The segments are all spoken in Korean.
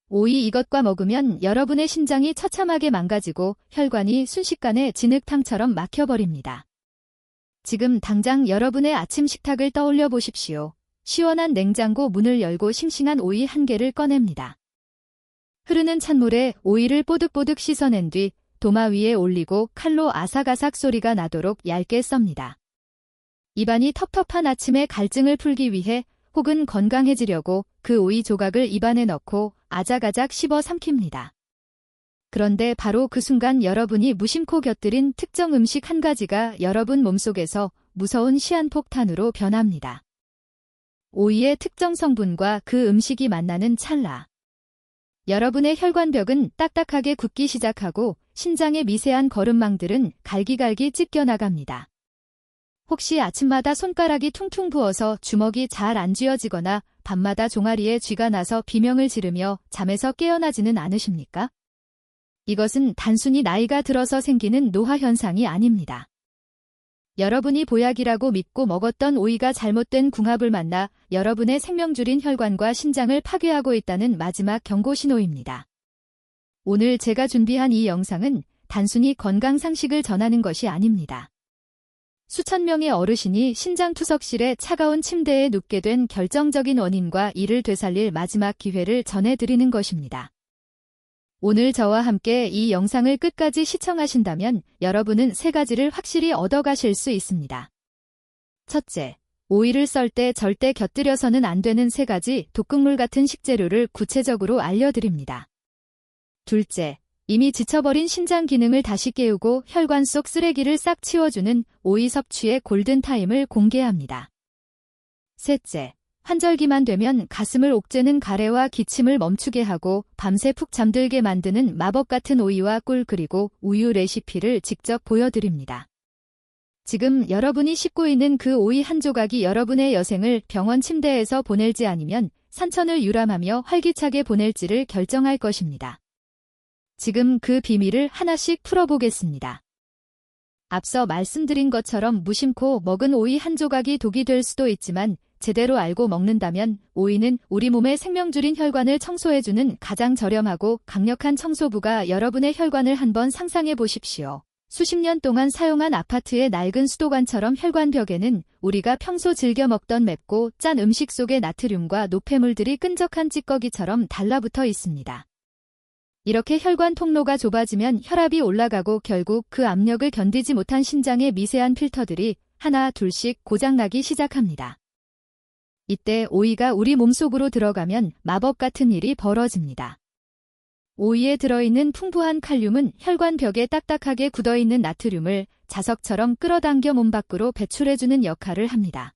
오이 이것과 먹으면 여러분의 신장이 처참하게 망가지고 혈관이 순식간에 진흙탕처럼 막혀버립니다. 지금 당장 여러분의 아침 식탁을 떠올려 보십시오. 시원한 냉장고 문을 열고 싱싱한 오이 한 개를 꺼냅니다. 흐르는 찬물에 오이를 뽀득뽀득 씻어낸 뒤 도마 위에 올리고 칼로 아삭아삭 소리가 나도록 얇게 썹니다. 입안이 텁텁한 아침에 갈증을 풀기 위해 혹은 건강해지려고 그 오이 조각을 입안에 넣고 아작아작 씹어 삼킵니다. 그런데 바로 그 순간 여러분이 무심코 곁들인 특정 음식 한 가지가 여러분 몸속에서 무서운 시한폭탄으로 변합니다. 오이의 특정 성분과 그 음식이 만나는 찰나. 여러분의 혈관벽은 딱딱하게 굳기 시작하고 신장의 미세한 거름망들은 갈기갈기 찢겨나갑니다. 혹시 아침마다 손가락이 퉁퉁 부어서 주먹이 잘 안 쥐어지거나 밤마다 종아리에 쥐가 나서 비명을 지르며 잠에서 깨어나지는 않으십니까? 이것은 단순히 나이가 들어서 생기는 노화 현상이 아닙니다. 여러분이 보약이라고 믿고 먹었던 오이가 잘못된 궁합을 만나 여러분의 생명줄인 혈관과 신장을 파괴하고 있다는 마지막 경고 신호입니다. 오늘 제가 준비한 이 영상은 단순히 건강 상식을 전하는 것이 아닙니다. 수천 명의 어르신이 신장투석실의 차가운 침대에 눕게 된 결정적인 원인과 이를 되살릴 마지막 기회를 전해드리는 것입니다. 오늘 저와 함께 이 영상을 끝까지 시청하신다면 여러분은 세 가지를 확실히 얻어가실 수 있습니다. 첫째, 오이를 썰 때 절대 곁들여서는 안 되는 세 가지 독극물 같은 식재료를 구체적으로 알려드립니다. 둘째, 이미 지쳐버린 신장 기능을 다시 깨우고 혈관 속 쓰레기를 싹 치워주는 오이 섭취의 골든타임을 공개합니다. 셋째, 환절기만 되면 가슴을 옥죄는 가래와 기침을 멈추게 하고 밤새 푹 잠들게 만드는 마법 같은 오이와 꿀 그리고 우유 레시피를 직접 보여드립니다. 지금 여러분이 씹고 있는 그 오이 한 조각이 여러분의 여생을 병원 침대에서 보낼지 아니면 산천을 유람하며 활기차게 보낼지를 결정할 것입니다. 지금 그 비밀을 하나씩 풀어보겠습니다. 앞서 말씀드린 것처럼 무심코 먹은 오이 한 조각이 독이 될 수도 있지만 제대로 알고 먹는다면 오이는 우리 몸의 생명줄인 혈관을 청소해주는 가장 저렴하고 강력한 청소부가 여러분의 혈관을 한번 상상해 보십시오. 수십 년 동안 사용한 아파트의 낡은 수도관처럼 혈관벽에는 우리가 평소 즐겨 먹던 맵고 짠 음식 속의 나트륨과 노폐물들이 끈적한 찌꺼기처럼 달라붙어 있습니다. 이렇게 혈관 통로가 좁아지면 혈압이 올라가고 결국 그 압력을 견디지 못한 신장의 미세한 필터들이 하나 둘씩 고장나기 시작합니다. 이때 오이가 우리 몸속으로 들어가면 마법 같은 일이 벌어집니다. 오이에 들어있는 풍부한 칼륨은 혈관 벽에 딱딱하게 굳어있는 나트륨을 자석처럼 끌어당겨 몸 밖으로 배출해주는 역할을 합니다.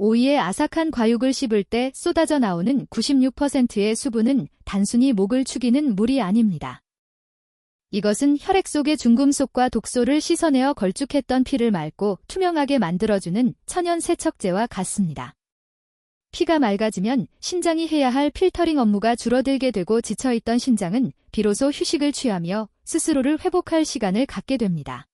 오이의 아삭한 과육을 씹을 때 쏟아져 나오는 96%의 수분은 단순히 목을 축이는 물이 아닙니다. 이것은 혈액 속의 중금속과 독소를 씻어내어 걸쭉했던 피를 맑고 투명하게 만들어주는 천연 세척제와 같습니다. 피가 맑아지면 신장이 해야 할 필터링 업무가 줄어들게 되고 지쳐있던 신장은 비로소 휴식을 취하며 스스로를 회복할 시간을 갖게 됩니다.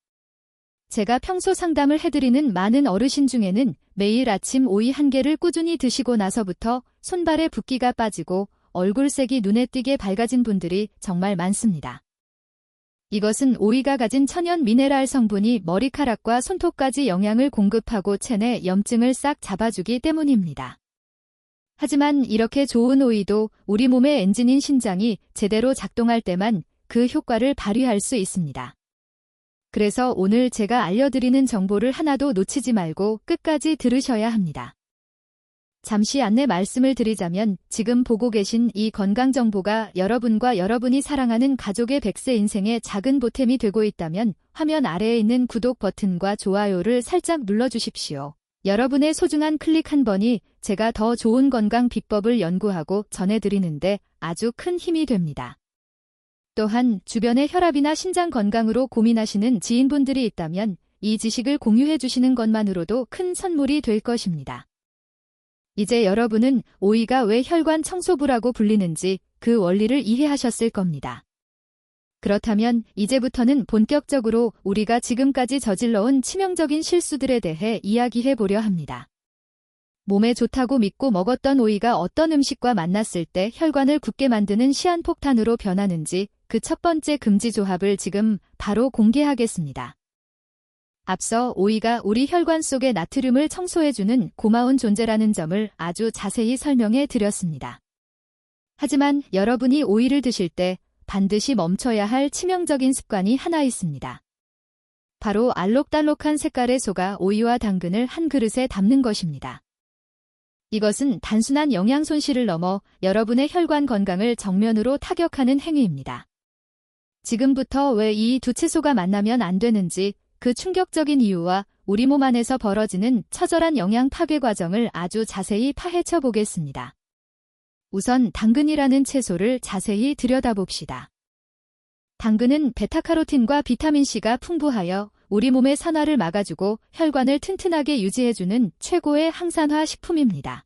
제가 평소 상담을 해드리는 많은 어르신 중에는 매일 아침 오이 한 개를 꾸준히 드시고 나서부터 손발에 붓기가 빠지고 얼굴색이 눈에 띄게 밝아진 분들이 정말 많습니다. 이것은 오이가 가진 천연 미네랄 성분이 머리카락과 손톱까지 영양을 공급하고 체내 염증을 싹 잡아주기 때문입니다. 하지만 이렇게 좋은 오이도 우리 몸의 엔진인 신장이 제대로 작동할 때만 그 효과를 발휘할 수 있습니다. 그래서 오늘 제가 알려드리는 정보를 하나도 놓치지 말고 끝까지 들으셔야 합니다. 잠시 안내 말씀을 드리자면 지금 보고 계신 이 건강 정보가 여러분과 여러분이 사랑하는 가족의 100세 인생의 작은 보탬이 되고 있다면 화면 아래에 있는 구독 버튼과 좋아요를 살짝 눌러주십시오. 여러분의 소중한 클릭 한 번이 제가 더 좋은 건강 비법을 연구하고 전해드리는데 아주 큰 힘이 됩니다. 또한 주변의 혈압이나 신장 건강으로 고민하시는 지인분들이 있다면 이 지식을 공유해 주시는 것만으로도 큰 선물이 될 것입니다. 이제 여러분은 오이가 왜 혈관 청소부라고 불리는지 그 원리를 이해하셨을 겁니다. 그렇다면 이제부터는 본격적으로 우리가 지금까지 저질러온 치명적인 실수들에 대해 이야기해 보려 합니다. 몸에 좋다고 믿고 먹었던 오이가 어떤 음식과 만났을 때 혈관을 굳게 만드는 시한폭탄으로 변하는지 그 첫 번째 금지 조합을 지금 바로 공개하겠습니다. 앞서 오이가 우리 혈관 속의 나트륨을 청소해주는 고마운 존재라는 점을 아주 자세히 설명해 드렸습니다. 하지만 여러분이 오이를 드실 때 반드시 멈춰야 할 치명적인 습관이 하나 있습니다. 바로 알록달록한 색깔의 소가 오이와 당근을 한 그릇에 담는 것입니다. 이것은 단순한 영양 손실을 넘어 여러분의 혈관 건강을 정면으로 타격하는 행위입니다. 지금부터 왜 이 두 채소가 만나면 안 되는지 그 충격적인 이유와 우리 몸 안에서 벌어지는 처절한 영양 파괴 과정을 아주 자세히 파헤쳐 보겠습니다. 우선 당근이라는 채소를 자세히 들여다봅시다. 당근은 베타카로틴과 비타민C가 풍부하여 우리 몸의 산화를 막아주고 혈관을 튼튼하게 유지해주는 최고의 항산화 식품입니다.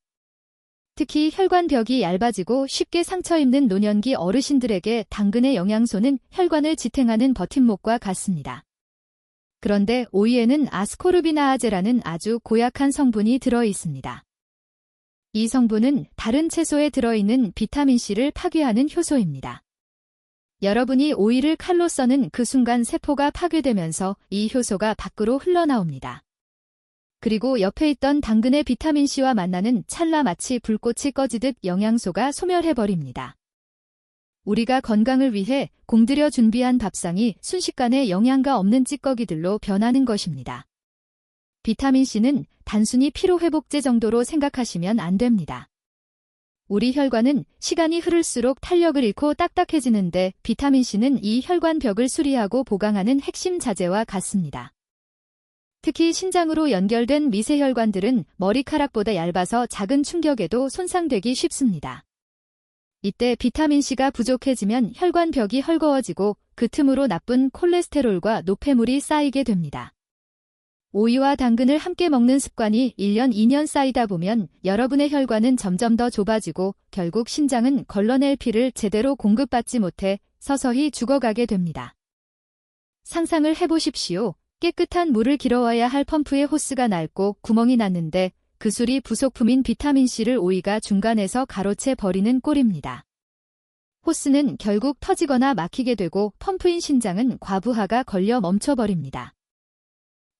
특히 혈관벽이 얇아지고 쉽게 상처 입는 노년기 어르신들에게 당근의 영양소는 혈관을 지탱하는 버팀목과 같습니다. 그런데 오이에는 아스코르비나아제라는 아주 고약한 성분이 들어 있습니다. 이 성분은 다른 채소에 들어있는 비타민C를 파괴하는 효소입니다. 여러분이 오이를 칼로 써는 그 순간 세포가 파괴되면서 이 효소가 밖으로 흘러나옵니다. 그리고 옆에 있던 당근의 비타민C와 만나는 찰나 마치 불꽃이 꺼지듯 영양소가 소멸해버립니다. 우리가 건강을 위해 공들여 준비한 밥상이 순식간에 영양가 없는 찌꺼기들로 변하는 것입니다. 비타민C는 단순히 피로회복제 정도로 생각하시면 안 됩니다. 우리 혈관은 시간이 흐를수록 탄력을 잃고 딱딱해지는데 비타민C는 이 혈관벽을 수리하고 보강하는 핵심 자재와 같습니다. 특히 신장으로 연결된 미세혈관들은 머리카락보다 얇아서 작은 충격에도 손상되기 쉽습니다. 이때 비타민C가 부족해지면 혈관벽이 헐거워지고 그 틈으로 나쁜 콜레스테롤과 노폐물이 쌓이게 됩니다. 오이와 당근을 함께 먹는 습관이 1년, 2년 쌓이다 보면 여러분의 혈관은 점점 더 좁아지고 결국 신장은 걸러낼 피를 제대로 공급받지 못해 서서히 죽어가게 됩니다. 상상을 해보십시오. 깨끗한 물을 길어와야 할 펌프의 호스가 낡고 구멍이 났는데 그 술이 부속품인 비타민C를 오이가 중간에서 가로채 버리는 꼴입니다. 호스는 결국 터지거나 막히게 되고 펌프인 신장은 과부하가 걸려 멈춰버립니다.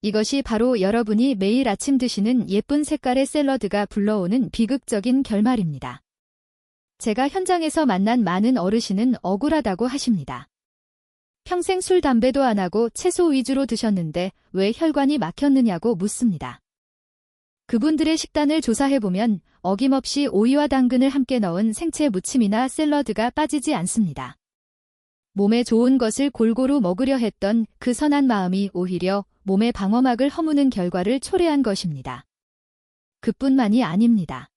이것이 바로 여러분이 매일 아침 드시는 예쁜 색깔의 샐러드가 불러오는 비극적인 결말입니다. 제가 현장에서 만난 많은 어르신은 억울하다고 하십니다. 평생 술, 담배도 안 하고 채소 위주로 드셨는데 왜 혈관이 막혔느냐고 묻습니다. 그분들의 식단을 조사해보면 어김없이 오이와 당근을 함께 넣은 생채 무침이나 샐러드가 빠지지 않습니다. 몸에 좋은 것을 골고루 먹으려 했던 그 선한 마음이 오히려 몸의 방어막을 허무는 결과를 초래한 것입니다. 그뿐만이 아닙니다.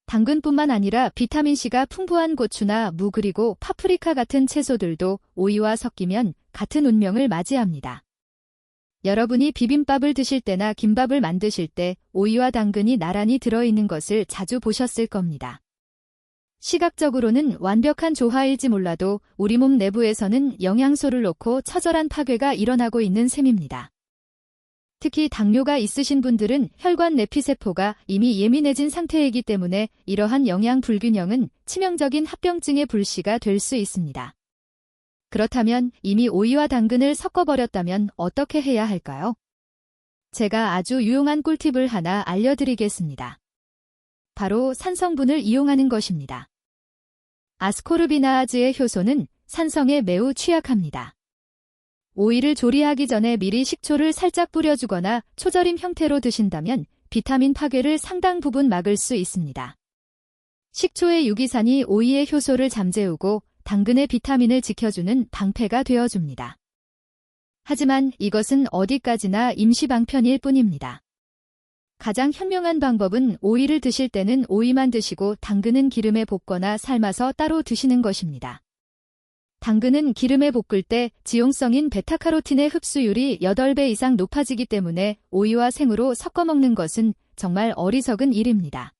당근뿐만 아니라 비타민C가 풍부한 고추나 무 그리고 파프리카 같은 채소들도 오이와 섞이면 같은 운명을 맞이합니다. 여러분이 비빔밥을 드실 때나 김밥을 만드실 때 오이와 당근이 나란히 들어있는 것을 자주 보셨을 겁니다. 시각적으로는 완벽한 조화일지 몰라도 우리 몸 내부에서는 영양소를 놓고 처절한 파괴가 일어나고 있는 셈입니다. 특히 당뇨가 있으신 분들은 혈관 내피세포가 이미 예민해진 상태이기 때문에 이러한 영양 불균형은 치명적인 합병증의 불씨가 될 수 있습니다. 그렇다면 이미 오이와 당근을 섞어버렸다면 어떻게 해야 할까요? 제가 아주 유용한 꿀팁을 하나 알려드리겠습니다. 바로 산성분을 이용하는 것입니다. 아스코르비나아즈의 효소는 산성에 매우 취약합니다. 오이를 조리하기 전에 미리 식초를 살짝 뿌려주거나 초절임 형태로 드신다면 비타민 파괴를 상당 부분 막을 수 있습니다. 식초의 유기산이 오이의 효소를 잠재우고 당근의 비타민을 지켜주는 방패가 되어줍니다. 하지만 이것은 어디까지나 임시방편일 뿐입니다. 가장 현명한 방법은 오이를 드실 때는 오이만 드시고 당근은 기름에 볶거나 삶아서 따로 드시는 것입니다. 당근은 기름에 볶을 때 지용성인 베타카로틴의 흡수율이 8배 이상 높아지기 때문에 오이와 생으로 섞어 먹는 것은 정말 어리석은 일입니다.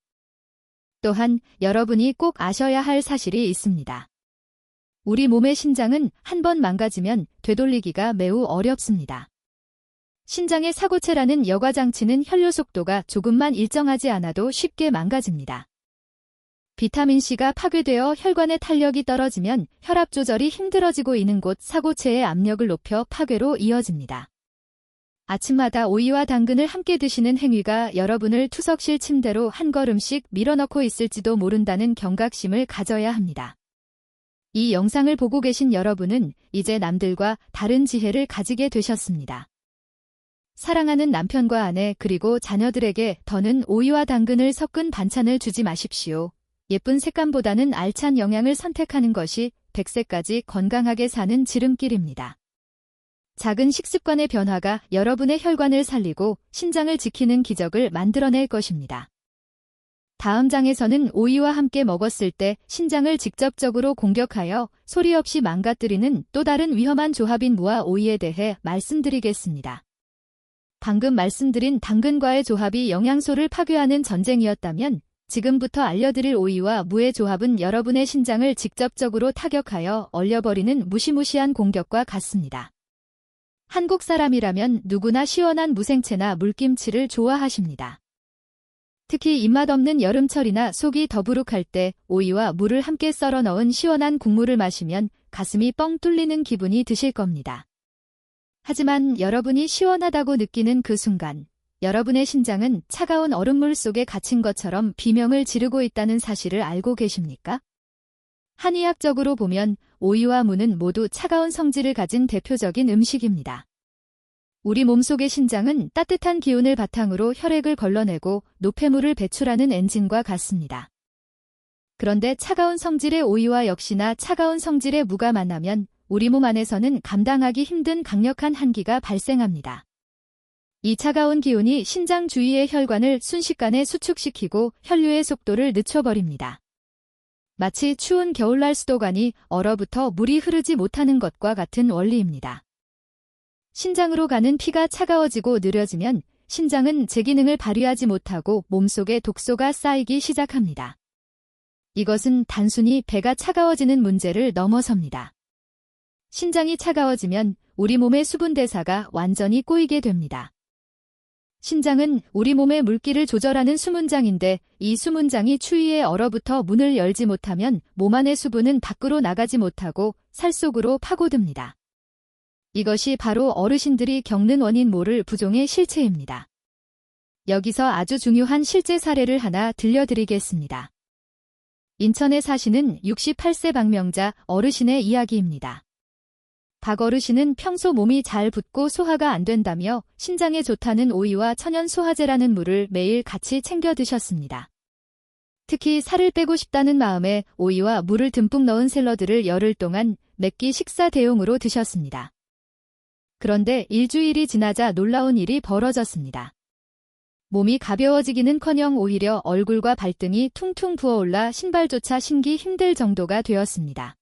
또한 여러분이 꼭 아셔야 할 사실이 있습니다. 우리 몸의 신장은 한 번 망가지면 되돌리기가 매우 어렵습니다. 신장의 사고체라는 여과장치는 혈류 속도가 조금만 일정하지 않아도 쉽게 망가집니다. 비타민C가 파괴되어 혈관의 탄력이 떨어지면 혈압 조절이 힘들어지고 있는 곳 사고체의 압력을 높여 파괴로 이어집니다. 아침마다 오이와 당근을 함께 드시는 행위가 여러분을 투석실 침대로 한 걸음씩 밀어넣고 있을지도 모른다는 경각심을 가져야 합니다. 이 영상을 보고 계신 여러분은 이제 남들과 다른 지혜를 가지게 되셨습니다. 사랑하는 남편과 아내 그리고 자녀들에게 더는 오이와 당근을 섞은 반찬을 주지 마십시오. 예쁜 색감보다는 알찬 영양을 선택하는 것이 100세까지 건강하게 사는 지름길입니다. 작은 식습관의 변화가 여러분의 혈관을 살리고 신장을 지키는 기적을 만들어낼 것입니다. 다음 장에서는 오이와 함께 먹었을 때 신장을 직접적으로 공격하여 소리 없이 망가뜨리는 또 다른 위험한 조합인 무와 오이에 대해 말씀드리겠습니다. 방금 말씀드린 당근과의 조합이 영양소를 파괴하는 전쟁이었다면 지금부터 알려드릴 오이와 무의 조합은 여러분의 신장을 직접적으로 타격하여 얼려버리는 무시무시한 공격과 같습니다. 한국 사람이라면 누구나 시원한 무생채나 물김치를 좋아하십니다. 특히 입맛 없는 여름철이나 속이 더부룩할 때 오이와 무를 함께 썰어 넣은 시원한 국물을 마시면 가슴이 뻥 뚫리는 기분이 드실 겁니다. 하지만 여러분이 시원하다고 느끼는 그 순간 여러분의 신장은 차가운 얼음물 속에 갇힌 것처럼 비명을 지르고 있다는 사실을 알고 계십니까? 한의학적으로 보면 오이와 무는 모두 차가운 성질을 가진 대표적인 음식입니다. 우리 몸속의 신장은 따뜻한 기운을 바탕으로 혈액을 걸러내고 노폐물을 배출하는 엔진과 같습니다. 그런데 차가운 성질의 오이와 역시나 차가운 성질의 무가 만나면 우리 몸 안에서는 감당하기 힘든 강력한 한기가 발생합니다. 이 차가운 기운이 신장 주위의 혈관을 순식간에 수축시키고 혈류의 속도를 늦춰버립니다. 마치 추운 겨울날 수도관이 얼어붙어 물이 흐르지 못하는 것과 같은 원리입니다. 신장으로 가는 피가 차가워지고 느려지면 신장은 제 기능을 발휘하지 못하고 몸속에 독소가 쌓이기 시작합니다. 이것은 단순히 배가 차가워지는 문제를 넘어섭니다. 신장이 차가워지면 우리 몸의 수분 대사가 완전히 꼬이게 됩니다. 신장은 우리 몸의 물기를 조절하는 수문장인데 이 수문장이 추위에 얼어붙어 문을 열지 못하면 몸 안의 수분은 밖으로 나가지 못하고 살 속으로 파고듭니다. 이것이 바로 어르신들이 겪는 원인 모를 부종의 실체입니다. 여기서 아주 중요한 실제 사례를 하나 들려드리겠습니다. 인천에 사시는 68세 박명자 어르신의 이야기입니다. 박 어르신은 평소 몸이 잘 붓고 소화가 안 된다며 신장에 좋다는 오이와 천연 소화제라는 물을 매일 같이 챙겨 드셨습니다. 특히 살을 빼고 싶다는 마음에 오이와 물을 듬뿍 넣은 샐러드를 열흘 동안 매끼 식사 대용으로 드셨습니다. 그런데 일주일이 지나자 놀라운 일이 벌어졌습니다. 몸이 가벼워지기는커녕 오히려 얼굴과 발등이 퉁퉁 부어올라 신발조차 신기 힘들 정도가 되었습니다.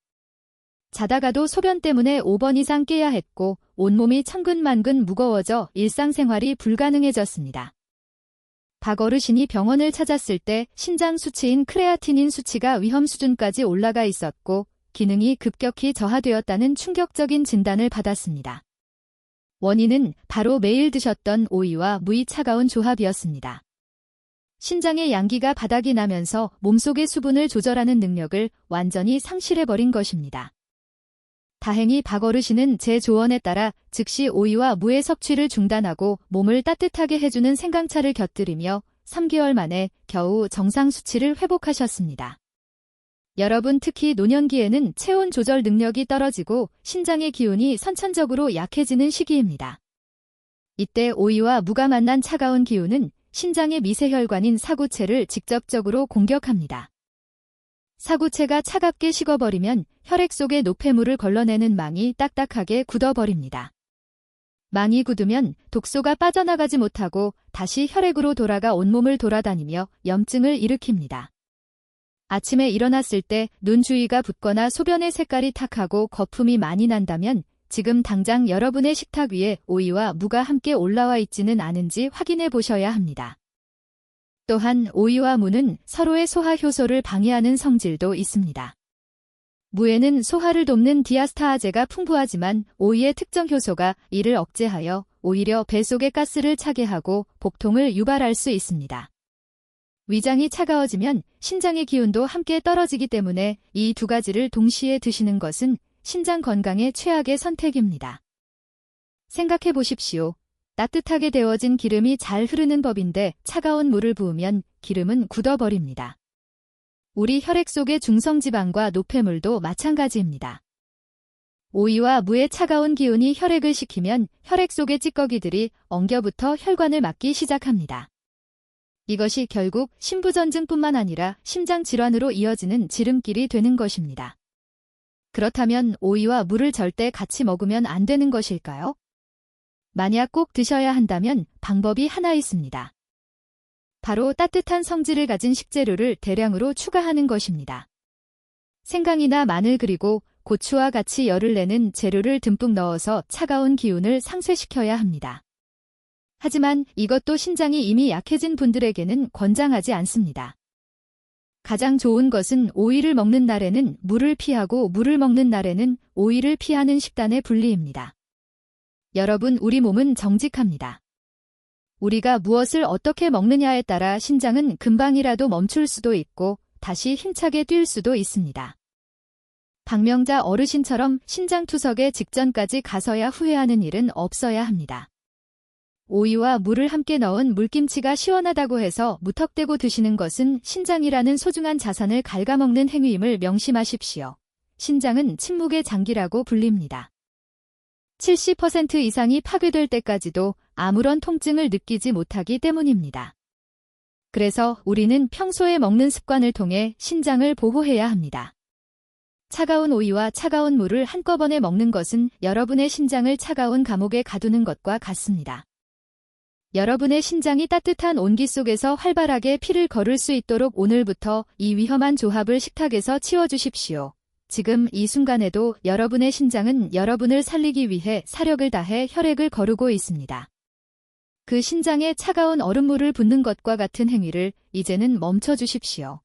자다가도 소변 때문에 5번 이상 깨야 했고 온몸이 천근만근 무거워져 일상생활이 불가능해졌습니다. 박 어르신이 병원을 찾았을 때 신장 수치인 크레아티닌 수치가 위험 수준까지 올라가 있었고 기능이 급격히 저하되었다는 충격적인 진단을 받았습니다. 원인은 바로 매일 드셨던 오이와 무의 차가운 조합이었습니다. 신장의 양기가 바닥이 나면서 몸속의 수분을 조절하는 능력을 완전히 상실해버린 것입니다. 다행히 박 어르신은 제 조언에 따라 즉시 오이와 무의 섭취를 중단하고 몸을 따뜻하게 해주는 생강차를 곁들이며 3개월 만에 겨우 정상 수치를 회복하셨습니다. 여러분 특히 노년기에는 체온 조절 능력이 떨어지고 신장의 기운이 선천적으로 약해지는 시기입니다. 이때 오이와 무가 만난 차가운 기운은 신장의 미세혈관인 사구체를 직접적으로 공격합니다. 사구체가 차갑게 식어버리면 혈액 속의 노폐물을 걸러내는 망이 딱딱하게 굳어버립니다. 망이 굳으면 독소가 빠져나가지 못하고 다시 혈액으로 돌아가 온몸을 돌아다니며 염증을 일으킵니다. 아침에 일어났을 때 눈 주위가 붓거나 소변의 색깔이 탁하고 거품이 많이 난다면 지금 당장 여러분의 식탁 위에 오이와 무가 함께 올라와 있지는 않은지 확인해 보셔야 합니다. 또한 오이와 무는 서로의 소화 효소를 방해하는 성질도 있습니다. 무에는 소화를 돕는 디아스타아제가 풍부하지만 오이의 특정 효소가 이를 억제하여 오히려 배 속에 가스를 차게 하고 복통을 유발할 수 있습니다. 위장이 차가워지면 신장의 기운도 함께 떨어지기 때문에 이 두 가지를 동시에 드시는 것은 신장 건강에 최악의 선택입니다. 생각해 보십시오. 따뜻하게 데워진 기름이 잘 흐르는 법인데 차가운 물을 부으면 기름은 굳어버립니다. 우리 혈액 속의 중성지방과 노폐물도 마찬가지입니다. 오이와 무의 차가운 기운이 혈액을 식히면 혈액 속의 찌꺼기들이 엉겨붙어 혈관을 막기 시작합니다. 이것이 결국 심부전증뿐만 아니라 심장질환으로 이어지는 지름길이 되는 것입니다. 그렇다면 오이와 물을 절대 같이 먹으면 안 되는 것일까요? 만약 꼭 드셔야 한다면 방법이 하나 있습니다. 바로 따뜻한 성질을 가진 식재료를 대량으로 추가하는 것입니다. 생강이나 마늘 그리고 고추와 같이 열을 내는 재료를 듬뿍 넣어서 차가운 기운을 상쇄시켜야 합니다. 하지만 이것도 신장이 이미 약해진 분들에게는 권장하지 않습니다. 가장 좋은 것은 오이를 먹는 날에는 물을 피하고 물을 먹는 날에는 오이를 피하는 식단의 분리입니다. 여러분, 우리 몸은 정직합니다. 우리가 무엇을 어떻게 먹느냐에 따라 신장은 금방이라도 멈출 수도 있고 다시 힘차게 뛸 수도 있습니다. 박명자 어르신처럼 신장투석에 직전까지 가서야 후회하는 일은 없어야 합니다. 오이와 물을 함께 넣은 물김치가 시원하다고 해서 무턱대고 드시는 것은 신장이라는 소중한 자산을 갉아먹는 행위임을 명심하십시오. 신장은 침묵의 장기라고 불립니다. 70% 이상이 파괴될 때까지도 아무런 통증을 느끼지 못하기 때문입니다. 그래서 우리는 평소에 먹는 습관을 통해 신장을 보호해야 합니다. 차가운 오이와 차가운 물을 한꺼번에 먹는 것은 여러분의 신장을 차가운 감옥에 가두는 것과 같습니다. 여러분의 신장이 따뜻한 온기 속에서 활발하게 피를 걸을 수 있도록 오늘부터 이 위험한 조합을 식탁에서 치워주십시오. 지금 이 순간에도 여러분의 신장은 여러분을 살리기 위해 사력을 다해 혈액을 거르고 있습니다. 그 신장에 차가운 얼음물을 붓는 것과 같은 행위를 이제는 멈춰주십시오.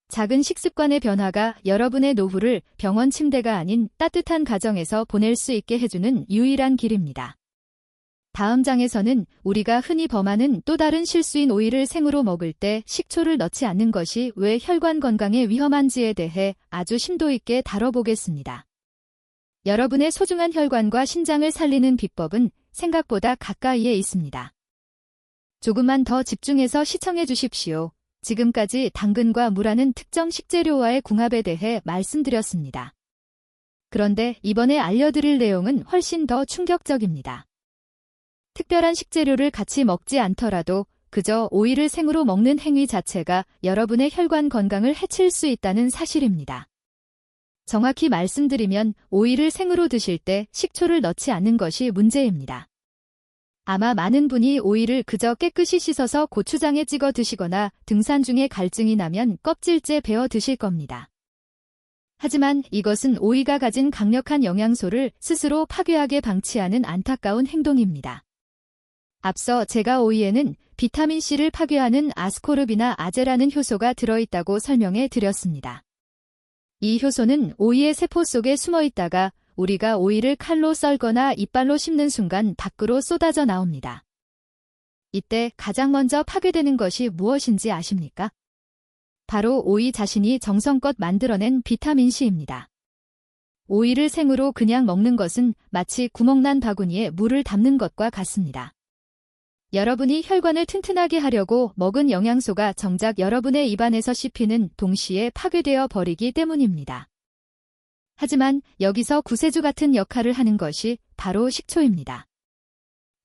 작은 식습관의 변화가 여러분의 노후를 병원 침대가 아닌 따뜻한 가정에서 보낼 수 있게 해주는 유일한 길입니다. 다음 장에서는 우리가 흔히 범하는 또 다른 실수인 오이를 생으로 먹을 때 식초를 넣지 않는 것이 왜 혈관 건강에 위험한지에 대해 아주 심도 있게 다뤄보겠습니다. 여러분의 소중한 혈관과 신장을 살리는 비법은 생각보다 가까이에 있습니다. 조금만 더 집중해서 시청해 주십시오. 지금까지 당근과 무라는 특정 식재료와의 궁합에 대해 말씀드렸습니다. 그런데 이번에 알려드릴 내용은 훨씬 더 충격적입니다. 특별한 식재료를 같이 먹지 않더라도 그저 오이를 생으로 먹는 행위 자체가 여러분의 혈관 건강을 해칠 수 있다는 사실입니다. 정확히 말씀드리면 오이를 생으로 드실 때 식초를 넣지 않는 것이 문제입니다. 아마 많은 분이 오이를 그저 깨끗이 씻어서 고추장에 찍어 드시거나 등산 중에 갈증이 나면 껍질째 베어 드실 겁니다. 하지만 이것은 오이가 가진 강력한 영양소를 스스로 파괴하게 방치하는 안타까운 행동입니다. 앞서 제가 오이에는 비타민C를 파괴하는 아스코르빈이나 아제라는 효소가 들어있다고 설명해 드렸습니다. 이 효소는 오이의 세포 속에 숨어 있다가 우리가 오이를 칼로 썰거나 이빨로 씹는 순간 밖으로 쏟아져 나옵니다. 이때 가장 먼저 파괴되는 것이 무엇인지 아십니까? 바로 오이 자신이 정성껏 만들어낸 비타민C입니다. 오이를 생으로 그냥 먹는 것은 마치 구멍난 바구니에 물을 담는 것과 같습니다. 여러분이 혈관을 튼튼하게 하려고 먹은 영양소가 정작 여러분의 입안에서 씹히는 동시에 파괴되어 버리기 때문입니다. 하지만 여기서 구세주 같은 역할을 하는 것이 바로 식초입니다.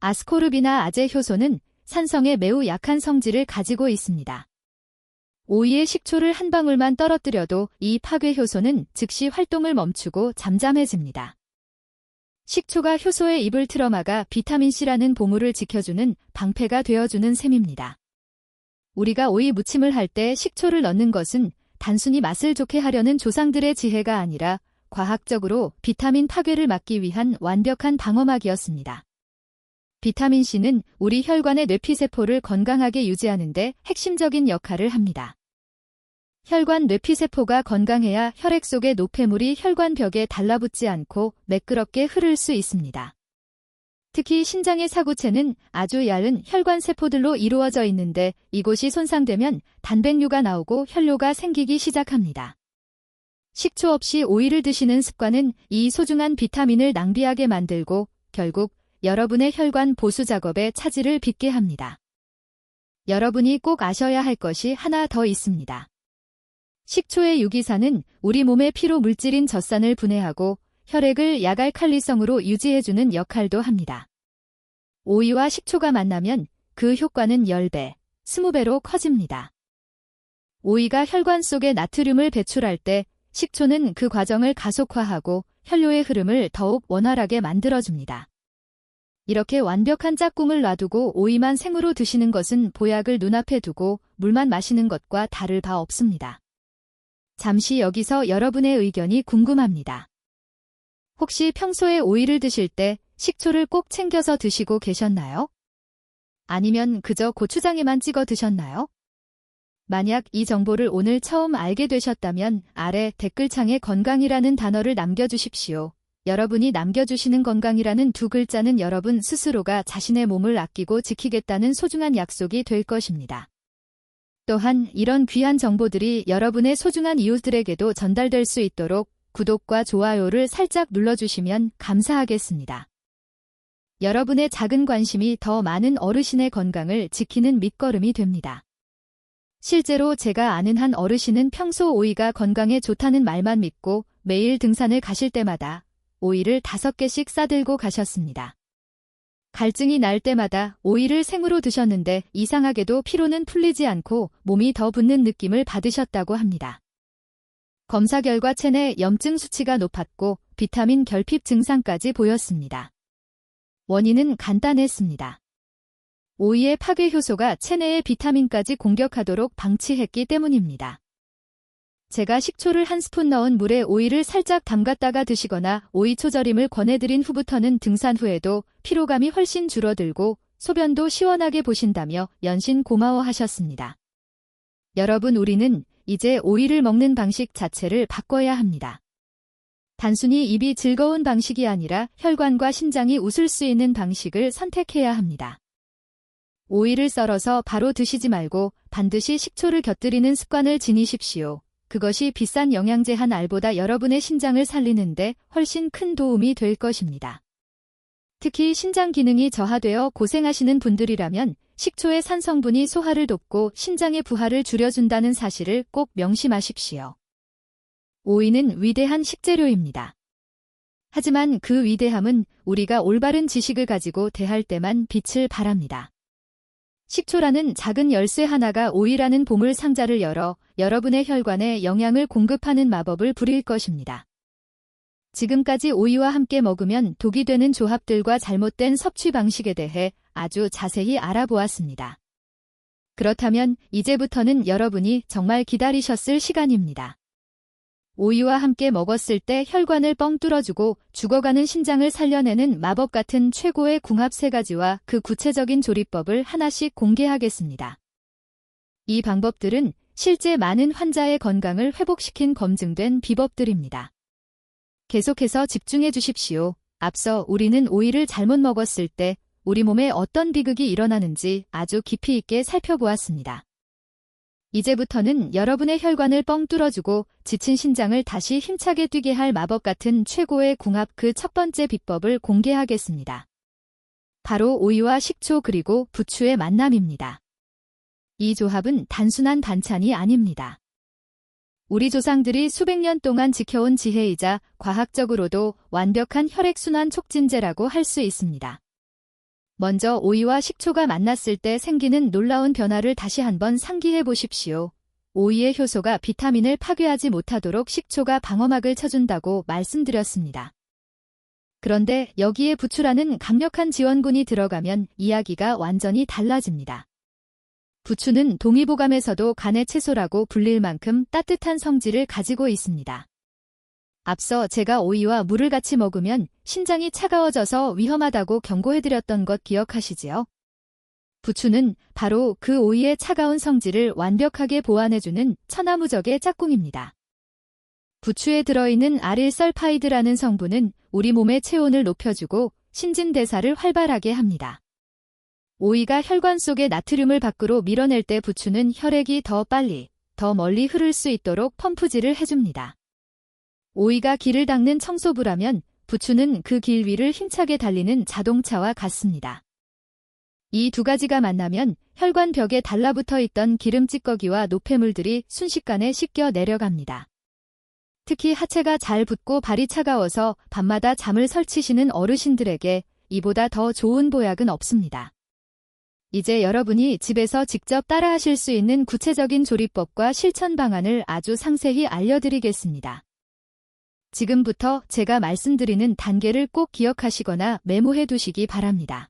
아스코르빈이나 아제 효소는 산성에 매우 약한 성질을 가지고 있습니다. 오이에 식초를 한 방울만 떨어뜨려도 이 파괴 효소는 즉시 활동을 멈추고 잠잠해집니다. 식초가 효소의 입을 틀어막아 비타민C라는 보물을 지켜주는 방패가 되어주는 셈입니다. 우리가 오이 무침을 할 때 식초를 넣는 것은 단순히 맛을 좋게 하려는 조상들의 지혜가 아니라 과학적으로 비타민 파괴를 막기 위한 완벽한 방어막이었습니다. 비타민C는 우리 혈관의 뇌피세포를 건강하게 유지하는 데 핵심적인 역할을 합니다. 혈관 뇌피세포가 건강해야 혈액 속의 노폐물이 혈관 벽에 달라붙지 않고 매끄럽게 흐를 수 있습니다. 특히 신장의 사구체는 아주 얇은 혈관 세포들로 이루어져 있는데 이곳이 손상되면 단백류가 나오고 혈뇨가 생기기 시작합니다. 식초 없이 오이를 드시는 습관은 이 소중한 비타민을 낭비하게 만들고 결국 여러분의 혈관 보수 작업에 차질을 빚게 합니다. 여러분이 꼭 아셔야 할 것이 하나 더 있습니다. 식초의 유기산은 우리 몸의 피로 물질인 젖산을 분해하고 혈액을 야갈칼리성으로 유지해주는 역할도 합니다. 오이와 식초가 만나면 그 효과는 10배, 20배로 커집니다. 오이가 혈관 속에 나트륨을 배출할 때 식초는 그 과정을 가속화하고 혈뇨의 흐름을 더욱 원활하게 만들어줍니다. 이렇게 완벽한 짝꿍을 놔두고 오이만 생으로 드시는 것은 보약을 눈앞에 두고 물만 마시는 것과 다를 바 없습니다. 잠시 여기서 여러분의 의견이 궁금합니다. 혹시 평소에 오이를 드실 때 식초를 꼭 챙겨서 드시고 계셨나요? 아니면 그저 고추장에만 찍어 드셨나요? 만약 이 정보를 오늘 처음 알게 되셨다면 아래 댓글창에 건강이라는 단어를 남겨주십시오. 여러분이 남겨주시는 건강이라는 두 글자는 여러분 스스로가 자신의 몸을 아끼고 지키겠다는 소중한 약속이 될 것입니다. 또한 이런 귀한 정보들이 여러분의 소중한 이웃들에게도 전달될 수 있도록 구독과 좋아요를 살짝 눌러주시면 감사하겠습니다. 여러분의 작은 관심이 더 많은 어르신의 건강을 지키는 밑거름이 됩니다. 실제로 제가 아는 한 어르신은 평소 오이가 건강에 좋다는 말만 믿고 매일 등산을 가실 때마다 오이를 5개씩 싸들고 가셨습니다. 갈증이 날 때마다 오이를 생으로 드셨는데 이상하게도 피로는 풀리지 않고 몸이 더 붓는 느낌을 받으셨다고 합니다. 검사 결과 체내 염증 수치가 높았고 비타민 결핍 증상까지 보였습니다. 원인은 간단했습니다. 오이의 파괴 효소가 체내의 비타민까지 공격하도록 방치했기 때문입니다. 제가 식초를 한 스푼 넣은 물에 오이를 살짝 담갔다가 드시거나 오이초 절임을 권해드린 후부터는 등산 후에도 피로감이 훨씬 줄어들고 소변도 시원하게 보신다며 연신 고마워하셨습니다. 여러분, 우리는 이제 오이를 먹는 방식 자체를 바꿔야 합니다. 단순히 입이 즐거운 방식이 아니라 혈관과 신장이 웃을 수 있는 방식을 선택해야 합니다. 오이를 썰어서 바로 드시지 말고 반드시 식초를 곁들이는 습관을 지니십시오. 그것이 비싼 영양제 한 알보다 여러분의 신장을 살리는데 훨씬 큰 도움이 될 것입니다. 특히 신장 기능이 저하되어 고생하시는 분들이라면 식초의 산성분이 소화를 돕고 신장의 부하를 줄여준다는 사실을 꼭 명심하십시오. 오이는 위대한 식재료입니다. 하지만 그 위대함은 우리가 올바른 지식을 가지고 대할 때만 빛을 발합니다. 식초라는 작은 열쇠 하나가 오이라는 보물 상자를 열어 여러분의 혈관에 영양을 공급하는 마법을 부릴 것입니다. 지금까지 오이와 함께 먹으면 독이 되는 조합들과 잘못된 섭취 방식에 대해 아주 자세히 알아보았습니다. 그렇다면 이제부터는 여러분이 정말 기다리셨을 시간입니다. 오이와 함께 먹었을 때 혈관을 뻥 뚫어주고 죽어가는 신장을 살려내는 마법 같은 최고의 궁합 3가지와 그 구체적인 조리법을 하나씩 공개하겠습니다. 이 방법들은 실제 많은 환자의 건강을 회복시킨 검증된 비법들입니다. 계속해서 집중해 주십시오. 앞서 우리는 오이를 잘못 먹었을 때 우리 몸에 어떤 비극이 일어나는지 아주 깊이 있게 살펴보았습니다. 이제부터는 여러분의 혈관을 뻥 뚫어주고 지친 신장을 다시 힘차게 뛰게 할 마법 같은 최고의 궁합 그 첫 번째 비법을 공개하겠습니다. 바로 오이와 식초 그리고 부추의 만남입니다. 이 조합은 단순한 반찬이 아닙니다. 우리 조상들이 수백 년 동안 지켜온 지혜이자 과학적으로도 완벽한 혈액순환 촉진제라고 할 수 있습니다. 먼저 오이와 식초가 만났을 때 생기는 놀라운 변화를 다시 한번 상기해 보십시오. 오이의 효소가 비타민을 파괴하지 못하도록 식초가 방어막을 쳐준다고 말씀드렸습니다. 그런데 여기에 부추라는 강력한 지원군이 들어가면 이야기가 완전히 달라집니다. 부추는 동의보감에서도 간의 채소라고 불릴 만큼 따뜻한 성질을 가지고 있습니다. 앞서 제가 오이와 물을 같이 먹으면 신장이 차가워져서 위험하다고 경고해드렸던 것 기억하시지요? 부추는 바로 그 오이의 차가운 성질을 완벽하게 보완해주는 천하무적의 짝꿍입니다. 부추에 들어있는 아릴설파이드라는 성분은 우리 몸의 체온을 높여주고 신진대사를 활발하게 합니다. 오이가 혈관 속의 나트륨을 밖으로 밀어낼 때 부추는 혈액이 더 빨리, 더 멀리 흐를 수 있도록 펌프질을 해줍니다. 오이가 길을 닦는 청소부라면 부추는 그 길 위를 힘차게 달리는 자동차와 같습니다. 이 두 가지가 만나면 혈관 벽에 달라붙어 있던 기름 찌꺼기와 노폐물들이 순식간에 씻겨 내려갑니다. 특히 하체가 잘 붓고 발이 차가워서 밤마다 잠을 설치시는 어르신들에게 이보다 더 좋은 보약은 없습니다. 이제 여러분이 집에서 직접 따라하실 수 있는 구체적인 조리법과 실천 방안을 아주 상세히 알려드리겠습니다. 지금부터 제가 말씀드리는 단계를 꼭 기억하시거나 메모해 두시기 바랍니다.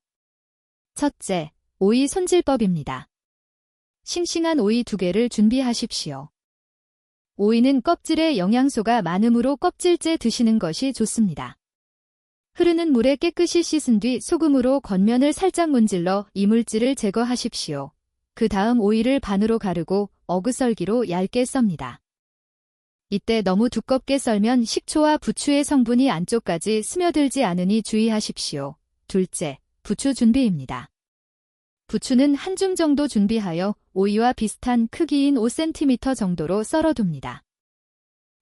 첫째, 오이 손질법입니다. 싱싱한 오이 2개를 준비하십시오. 오이는 껍질에 영양소가 많으므로 껍질째 드시는 것이 좋습니다. 흐르는 물에 깨끗이 씻은 뒤 소금으로 겉면을 살짝 문질러 이물질을 제거하십시오. 그 다음 오이를 반으로 가르고 어그썰기로 얇게 썹니다. 이때 너무 두껍게 썰면 식초와 부추의 성분이 안쪽까지 스며들지 않으니 주의하십시오. 둘째, 부추 준비입니다. 부추는 한 줌 정도 준비하여 오이와 비슷한 크기인 5cm 정도로 썰어둡니다.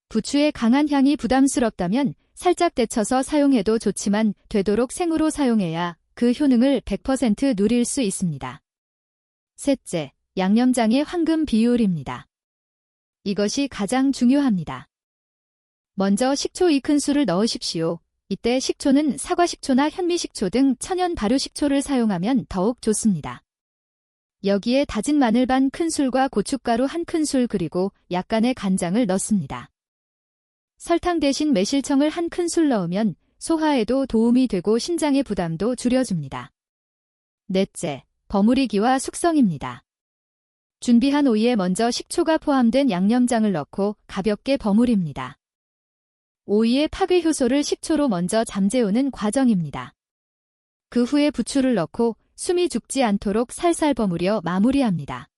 부추의 강한 향이 부담스럽다면 살짝 데쳐서 사용해도 좋지만 되도록 생으로 사용해야 그 효능을 100% 누릴 수 있습니다. 셋째, 양념장의 황금 비율입니다. 이것이 가장 중요합니다. 먼저 식초 2큰술을 넣으십시오. 이때 식초는 사과식초나 현미식초 등 천연 발효식초를 사용하면 더욱 좋습니다. 여기에 다진 마늘 반 큰술과 고춧가루 1큰술 그리고 약간의 간장을 넣습니다. 설탕 대신 매실청을 1큰술 넣으면 소화에도 도움이 되고 신장의 부담도 줄여줍니다. 넷째, 버무리기와 숙성입니다. 준비한 오이에 먼저 식초가 포함된 양념장을 넣고 가볍게 버무립니다. 오이의 파괴 효소를 식초로 먼저 잠재우는 과정입니다. 그 후에 부추를 넣고 숨이 죽지 않도록 살살 버무려 마무리합니다.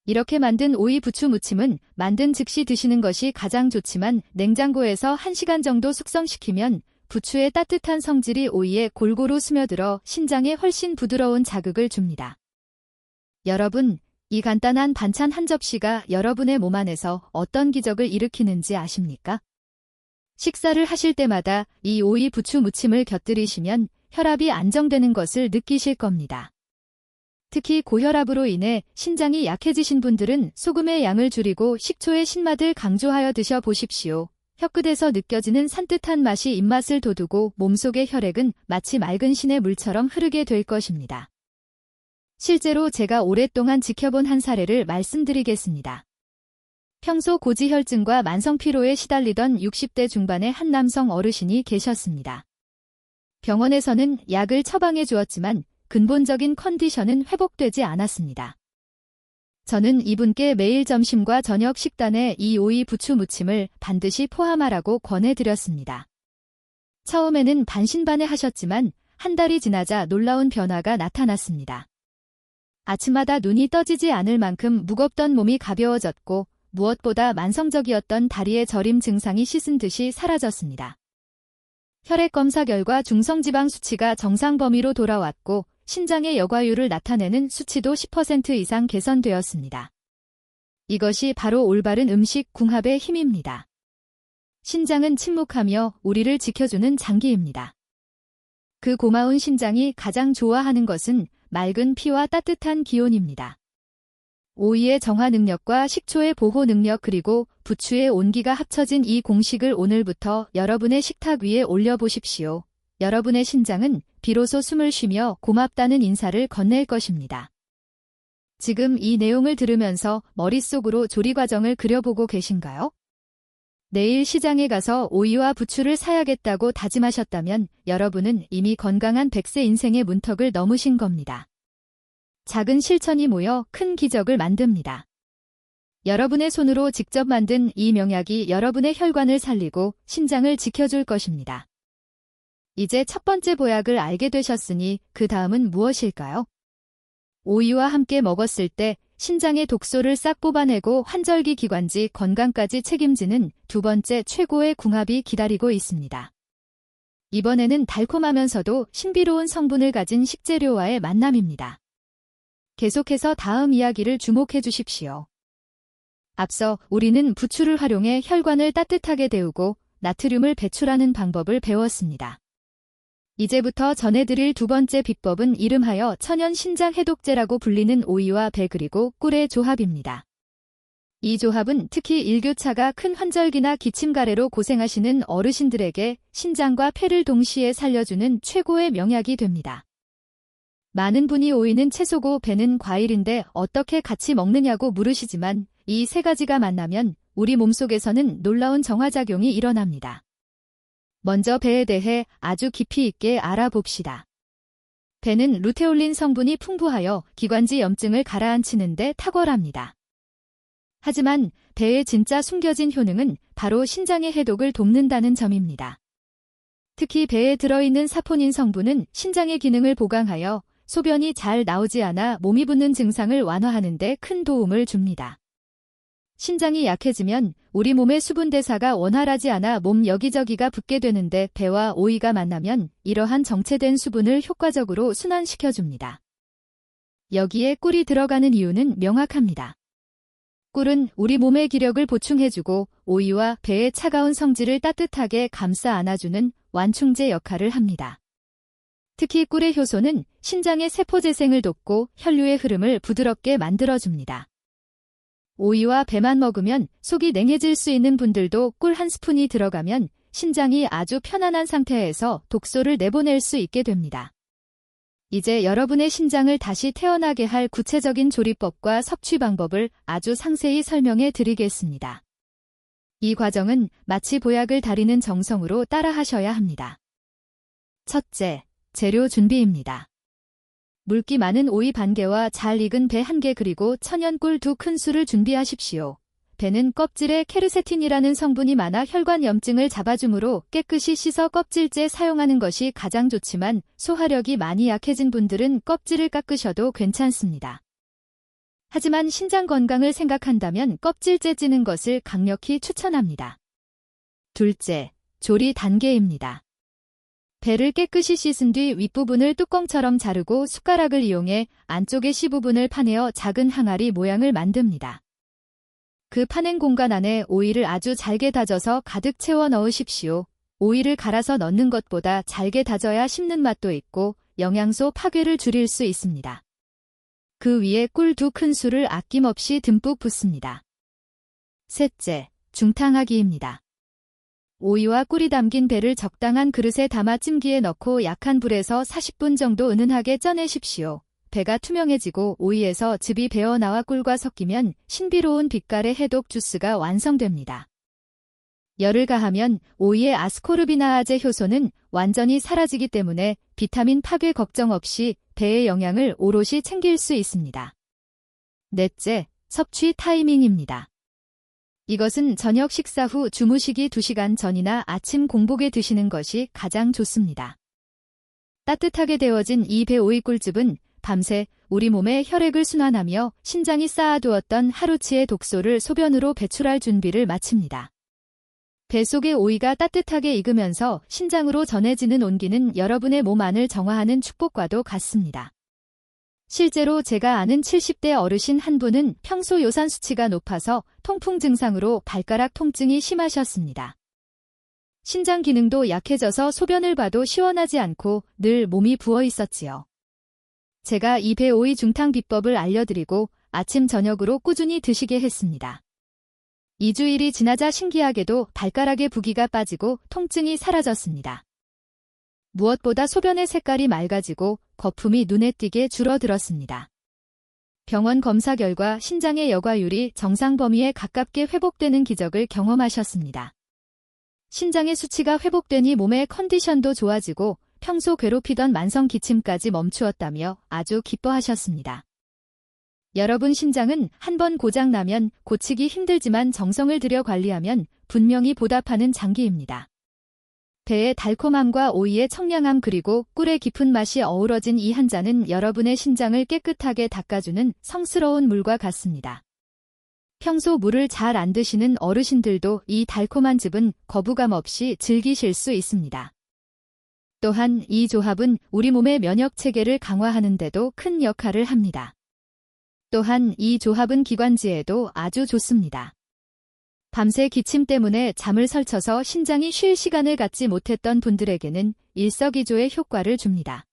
이렇게 만든 오이 부추 무침은 만든 즉시 드시는 것이 가장 좋지만 냉장고에서 1시간 정도 숙성시키면 부추의 따뜻한 성질이 오이에 골고루 스며들어 신장에 훨씬 부드러운 자극을 줍니다. 여러분, 이 간단한 반찬 한 접시가 여러분의 몸 안에서 어떤 기적을 일으키는지 아십니까? 식사를 하실 때마다 이 오이 부추 무침을 곁들이시면 혈압이 안정되는 것을 느끼실 겁니다. 특히 고혈압으로 인해 신장이 약해지신 분들은 소금의 양을 줄이고 식초의 신맛을 강조하여 드셔보십시오. 혀끝에서 느껴지는 산뜻한 맛이 입맛을 돋우고 몸속의 혈액은 마치 맑은 신의 물처럼 흐르게 될 것입니다. 실제로 제가 오랫동안 지켜본 한 사례를 말씀드리겠습니다. 평소 고지혈증과 만성피로에 시달리던 60대 중반의 한 남성 어르신이 계셨습니다. 병원에서는 약을 처방해 주었지만 근본적인 컨디션은 회복되지 않았습니다. 저는 이분께 매일 점심과 저녁 식단에 이 오이 부추 무침을 반드시 포함하라고 권해드렸습니다. 처음에는 반신반의하셨지만 한 달이 지나자 놀라운 변화가 나타났습니다. 아침마다 눈이 떠지지 않을 만큼 무겁던 몸이 가벼워졌고 무엇보다 만성적이었던 다리의 저림 증상이 씻은 듯이 사라졌습니다. 혈액 검사 결과 중성지방 수치가 정상 범위로 돌아왔고 신장의 여과율을 나타내는 수치도 10% 이상 개선되었습니다. 이것이 바로 올바른 음식 궁합의 힘입니다. 신장은 침묵하며 우리를 지켜주는 장기입니다. 그 고마운 신장이 가장 좋아하는 것은 맑은 피와 따뜻한 기온입니다. 오이의 정화 능력과 식초의 보호 능력 그리고 부추의 온기가 합쳐진 이 공식을 오늘부터 여러분의 식탁 위에 올려보십시오. 여러분의 신장은 비로소 숨을 쉬며 고맙다는 인사를 건넬 것입니다. 지금 이 내용을 들으면서 머릿속으로 조리 과정을 그려보고 계신가요? 내일 시장에 가서 오이와 부추를 사야겠다고 다짐하셨다면 여러분은 이미 건강한 100세 인생의 문턱을 넘으신 겁니다. 작은 실천이 모여 큰 기적을 만듭니다. 여러분의 손으로 직접 만든 이 명약이 여러분의 혈관을 살리고 신장을 지켜줄 것입니다. 이제 첫 번째 보약을 알게 되셨으니 그 다음은 무엇일까요? 오이와 함께 먹었을 때 신장의 독소를 싹 뽑아내고 환절기 기관지 건강까지 책임지는 두 번째 최고의 궁합이 기다리고 있습니다. 이번에는 달콤하면서도 신비로운 성분을 가진 식재료와의 만남입니다. 계속해서 다음 이야기를 주목해 주십시오. 앞서 우리는 부추를 활용해 혈관을 따뜻하게 데우고 나트륨을 배출하는 방법을 배웠습니다. 이제부터 전해드릴 두 번째 비법은 이름하여 천연 신장 해독제라고 불리는 오이와 배 그리고 꿀의 조합입니다. 이 조합은 특히 일교차가 큰 환절기나 기침가래로 고생하시는 어르신들에게 신장과 폐를 동시에 살려주는 최고의 명약이 됩니다. 많은 분이 오이는 채소고 배는 과일인데 어떻게 같이 먹느냐고 물으시지만 이 세 가지가 만나면 우리 몸속에서는 놀라운 정화작용이 일어납니다. 먼저 배에 대해 아주 깊이 있게 알아봅시다. 배는 루테올린 성분이 풍부하여 기관지 염증을 가라앉히는 데 탁월합니다. 하지만 배에 진짜 숨겨진 효능은 바로 신장의 해독을 돕는다는 점입니다. 특히 배에 들어있는 사포닌 성분은 신장의 기능을 보강하여 소변이 잘 나오지 않아 몸이 붓는 증상을 완화하는 데 큰 도움을 줍니다. 신장이 약해지면 우리 몸의 수분 대사가 원활하지 않아 몸 여기저기가 붓게 되는데 배와 오이가 만나면 이러한 정체된 수분을 효과적으로 순환시켜줍니다. 여기에 꿀이 들어가는 이유는 명확합니다. 꿀은 우리 몸의 기력을 보충해주고 오이와 배의 차가운 성질을 따뜻하게 감싸 안아주는 완충제 역할을 합니다. 특히 꿀의 효소는 신장의 세포 재생을 돕고 혈류의 흐름을 부드럽게 만들어줍니다. 오이와 배만 먹으면 속이 냉해질 수 있는 분들도 꿀 한 스푼이 들어가면 신장이 아주 편안한 상태에서 독소를 내보낼 수 있게 됩니다. 이제 여러분의 신장을 다시 태어나게 할 구체적인 조리법과 섭취 방법을 아주 상세히 설명해 드리겠습니다. 이 과정은 마치 보약을 다리는 정성으로 따라하셔야 합니다. 첫째, 재료 준비입니다. 물기 많은 오이 반개와 잘 익은 배 1개 그리고 천연꿀 2큰술을 준비하십시오. 배는 껍질에 케르세틴이라는 성분이 많아 혈관 염증을 잡아주므로 깨끗이 씻어 껍질째 사용하는 것이 가장 좋지만 소화력이 많이 약해진 분들은 껍질을 깎으셔도 괜찮습니다. 하지만 신장 건강을 생각한다면 껍질째 찌는 것을 강력히 추천합니다. 둘째, 조리 단계입니다. 배를 깨끗이 씻은 뒤 윗부분을 뚜껑처럼 자르고 숟가락을 이용해 안쪽의 씨 부분을 파내어 작은 항아리 모양을 만듭니다. 그 파낸 공간 안에 오이를 아주 잘게 다져서 가득 채워 넣으십시오. 오이를 갈아서 넣는 것보다 잘게 다져야 씹는 맛도 있고 영양소 파괴를 줄일 수 있습니다. 그 위에 꿀 2큰술을 아낌없이 듬뿍 붓습니다. 셋째, 중탕하기입니다. 오이와 꿀이 담긴 배를 적당한 그릇에 담아 찜기에 넣고 약한 불에서 40분 정도 은은하게 쪄내십시오. 배가 투명해지고 오이에서 즙이 배어나와 꿀과 섞이면 신비로운 빛깔의 해독 주스가 완성됩니다. 열을 가하면 오이의 아스코르비나아제 효소는 완전히 사라지기 때문에 비타민 파괴 걱정 없이 배의 영양을 오롯이 챙길 수 있습니다. 넷째, 섭취 타이밍입니다. 이것은 저녁 식사 후 주무시기 2시간 전이나 아침 공복에 드시는 것이 가장 좋습니다. 따뜻하게 데워진 이 배 오이 꿀즙은 밤새 우리 몸의 혈액을 순환하며 신장이 쌓아두었던 하루치의 독소를 소변으로 배출할 준비를 마칩니다. 배 속의 오이가 따뜻하게 익으면서 신장으로 전해지는 온기는 여러분의 몸 안을 정화하는 축복과도 같습니다. 실제로 제가 아는 70대 어르신 한 분은 평소 요산 수치가 높아서 통풍 증상으로 발가락 통증이 심하셨습니다. 신장 기능도 약해져서 소변을 봐도 시원하지 않고 늘 몸이 부어 있었지요. 제가 이 배 오이 중탕 비법을 알려드리고 아침 저녁으로 꾸준히 드시게 했습니다. 2주일이 지나자 신기하게도 발가락의 부기가 빠지고 통증이 사라졌습니다. 무엇보다 소변의 색깔이 맑아지고 거품이 눈에 띄게 줄어들었습니다. 병원 검사 결과 신장의 여과율이 정상 범위에 가깝게 회복되는 기적을 경험하셨습니다. 신장의 수치가 회복되니 몸의 컨디션도 좋아지고 평소 괴롭히던 만성 기침까지 멈추었다며 아주 기뻐하셨습니다. 여러분 신장은 한번 고장나면 고치기 힘들지만 정성을 들여 관리하면 분명히 보답하는 장기입니다. 배의 달콤함과 오이의 청량함 그리고 꿀의 깊은 맛이 어우러진 이 한 잔은 여러분의 신장을 깨끗하게 닦아주는 성스러운 물과 같습니다. 평소 물을 잘 안 드시는 어르신들도 이 달콤한 즙은 거부감 없이 즐기실 수 있습니다. 또한 이 조합은 우리 몸의 면역 체계를 강화하는 데도 큰 역할을 합니다. 또한 이 조합은 기관지에도 아주 좋습니다. 밤새 기침 때문에 잠을 설쳐서 신장이 쉴 시간을 갖지 못했던 분들에게는 일석이조의 효과를 줍니다.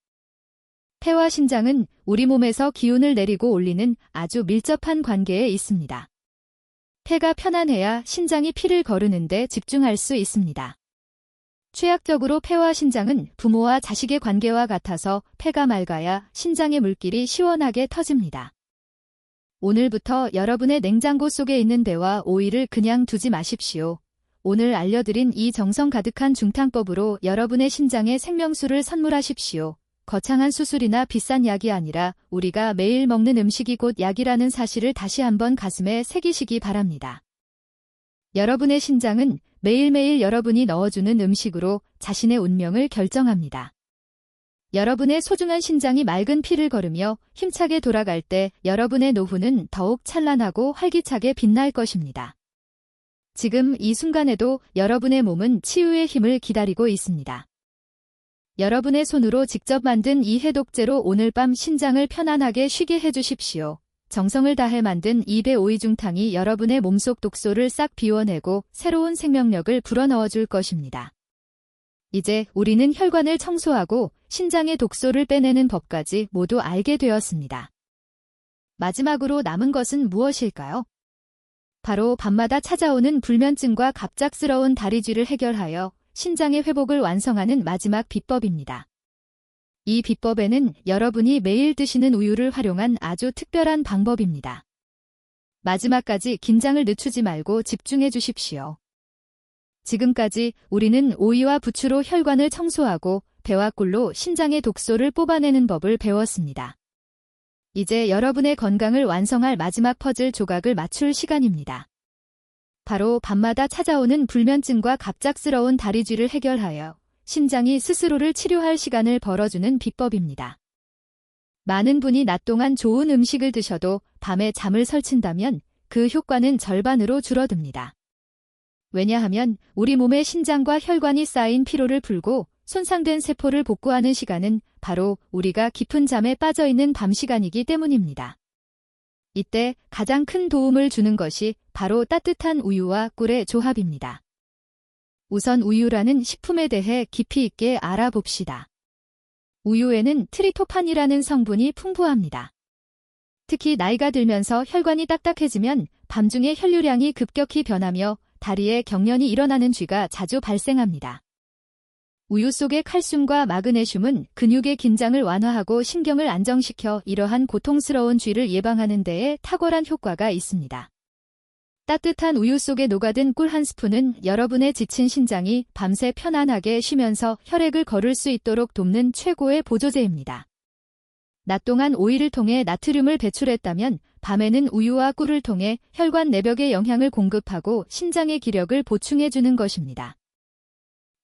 폐와 신장은 우리 몸에서 기운을 내리고 올리는 아주 밀접한 관계에 있습니다. 폐가 편안해야 신장이 피를 거르는 데 집중할 수 있습니다. 최학적으로 폐와 신장은 부모와 자식의 관계와 같아서 폐가 맑아야 신장의 물길이 시원하게 터집니다. 오늘부터 여러분의 냉장고 속에 있는 배와 오이를 그냥 두지 마십시오. 오늘 알려드린 이 정성 가득한 중탕법으로 여러분의 신장에 생명수를 선물하십시오. 거창한 수술이나 비싼 약이 아니라 우리가 매일 먹는 음식이 곧 약이라는 사실을 다시 한번 가슴에 새기시기 바랍니다. 여러분의 신장은 매일매일 여러분이 넣어주는 음식으로 자신의 운명을 결정합니다. 여러분의 소중한 신장이 맑은 피를 걸으며 힘차게 돌아갈 때 여러분의 노후는 더욱 찬란하고 활기차게 빛날 것입니다. 지금 이 순간에도 여러분의 몸은 치유의 힘을 기다리고 있습니다. 여러분의 손으로 직접 만든 이 해독제로 오늘 밤 신장을 편안하게 쉬게 해주십시오. 정성을 다해 만든 2배 오이중탕이 여러분의 몸속 독소를 싹 비워내고 새로운 생명력을 불어넣어줄 것입니다. 이제 우리는 혈관을 청소하고 신장의 독소를 빼내는 법까지 모두 알게 되었습니다. 마지막으로 남은 것은 무엇일까요? 바로 밤마다 찾아오는 불면증과 갑작스러운 다리쥐를 해결하여 신장의 회복을 완성하는 마지막 비법입니다. 이 비법에는 여러분이 매일 드시는 우유를 활용한 아주 특별한 방법입니다. 마지막까지 긴장을 늦추지 말고 집중해 주십시오. 지금까지 우리는 오이와 부추로 혈관을 청소하고 배와 꿀로 신장의 독소를 뽑아내는 법을 배웠습니다. 이제 여러분의 건강을 완성할 마지막 퍼즐 조각을 맞출 시간입니다. 바로 밤마다 찾아오는 불면증과 갑작스러운 다리쥐를 해결하여 신장이 스스로를 치료할 시간을 벌어주는 비법입니다. 많은 분이 낮 동안 좋은 음식을 드셔도 밤에 잠을 설친다면 그 효과는 절반으로 줄어듭니다. 왜냐하면 우리 몸의 신장과 혈관이 쌓인 피로를 풀고 손상된 세포를 복구하는 시간은 바로 우리가 깊은 잠에 빠져있는 밤 시간이기 때문입니다. 이때 가장 큰 도움을 주는 것이 바로 따뜻한 우유와 꿀의 조합입니다. 우선 우유라는 식품에 대해 깊이 있게 알아봅시다. 우유에는 트리토판이라는 성분이 풍부합니다. 특히 나이가 들면서 혈관이 딱딱해지면 밤중에 혈류량이 급격히 변하며 다리에 경련이 일어나는 쥐가 자주 발생합니다. 우유 속의 칼슘과 마그네슘은 근육의 긴장을 완화하고 신경을 안정시켜 이러한 고통스러운 쥐를 예방하는 데에 탁월한 효과가 있습니다. 따뜻한 우유 속에 녹아든 꿀 한 스푼은 여러분의 지친 신장이 밤새 편안하게 쉬면서 혈액을 거를 수 있도록 돕는 최고의 보조제입니다. 낮 동안 오이를 통해 나트륨을 배출했다면 밤에는 우유와 꿀을 통해 혈관 내벽에 영향을 공급하고 신장의 기력을 보충해주는 것입니다.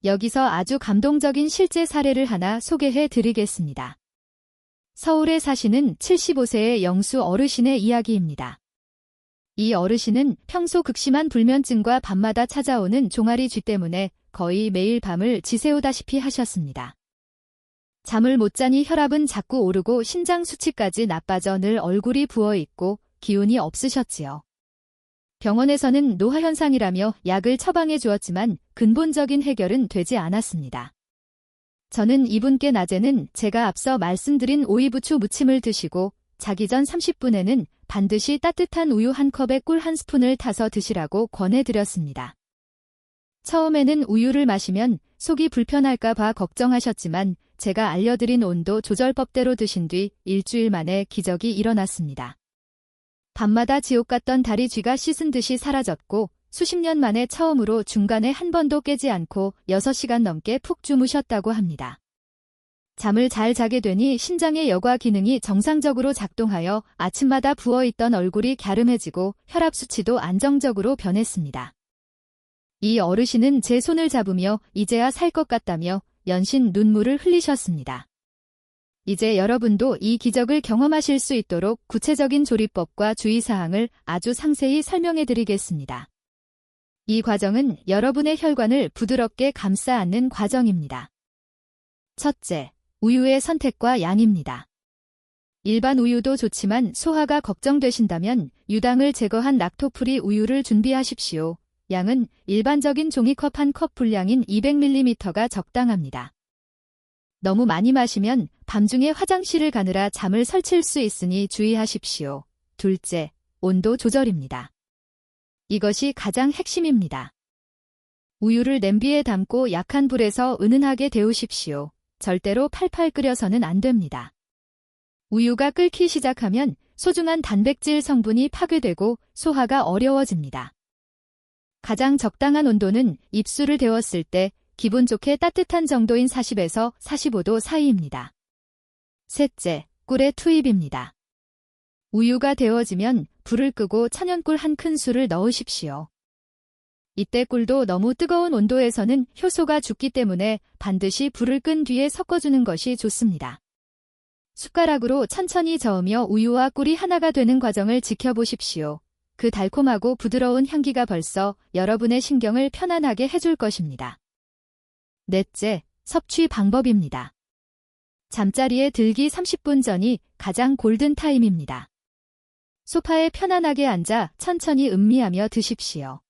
여기서 아주 감동적인 실제 사례를 하나 소개해 드리겠습니다. 서울에 사시는 75세의 영수 어르신의 이야기입니다. 이 어르신은 평소 극심한 불면증과 밤마다 찾아오는 종아리 쥐 때문에 거의 매일 밤을 지새우다시피 하셨습니다. 잠을 못 자니 혈압은 자꾸 오르고 신장 수치까지 나빠져 늘 얼굴이 부어있고 기운이 없으셨지요. 병원에서는 노화현상이라며 약을 처방해 주었지만 근본적인 해결은 되지 않았습니다. 저는 이분께 낮에는 제가 앞서 말씀드린 오이부추 무침을 드시고 자기 전 30분에는 반드시 따뜻한 우유 한 컵에 꿀 한 스푼을 타서 드시라고 권해드렸습니다. 처음에는 우유를 마시면 속이 불편할까 봐 걱정하셨지만 제가 알려드린 온도 조절법대로 드신 뒤 일주일 만에 기적이 일어났습니다. 밤마다 지옥 같던 다리쥐가 씻은 듯이 사라졌고 수십 년 만에 처음으로 중간에 한 번도 깨지 않고 6시간 넘게 푹 주무셨다고 합니다. 잠을 잘 자게 되니 신장의 여과 기능이 정상적으로 작동하여 아침마다 부어있던 얼굴이 갸름해지고 혈압 수치도 안정적으로 변했습니다. 이 어르신은 제 손을 잡으며 이제야 살 것 같다며 연신 눈물을 흘리셨습니다. 이제 여러분도 이 기적을 경험하실 수 있도록 구체적인 조리법과 주의사항을 아주 상세히 설명해 드리겠습니다. 이 과정은 여러분의 혈관을 부드럽게 감싸 안는 과정입니다. 첫째, 우유의 선택과 양입니다. 일반 우유도 좋지만 소화가 걱정되신다면 유당을 제거한 락토프리 우유를 준비하십시오. 양은 일반적인 종이컵 1컵 분량인 200ml가 적당합니다. 너무 많이 마시면 밤중에 화장실을 가느라 잠을 설칠 수 있으니 주의하십시오. 둘째, 온도 조절입니다. 이것이 가장 핵심입니다. 우유를 냄비에 담고 약한 불에서 은은하게 데우십시오. 절대로 팔팔 끓여서는 안 됩니다. 우유가 끓기 시작하면 소중한 단백질 성분이 파괴되고 소화가 어려워집니다. 가장 적당한 온도는 입술을 데웠을 때 기분 좋게 따뜻한 정도인 40에서 45도 사이입니다. 셋째, 꿀의 투입입니다. 우유가 데워지면 불을 끄고 천연꿀 한 큰술을 넣으십시오. 이때 꿀도 너무 뜨거운 온도에서는 효소가 죽기 때문에 반드시 불을 끈 뒤에 섞어주는 것이 좋습니다. 숟가락으로 천천히 저으며 우유와 꿀이 하나가 되는 과정을 지켜보십시오. 그 달콤하고 부드러운 향기가 벌써 여러분의 신경을 편안하게 해줄 것입니다. 넷째, 섭취 방법입니다. 잠자리에 들기 30분 전이 가장 골든타임입니다. 소파에 편안하게 앉아 천천히 음미하며 드십시오.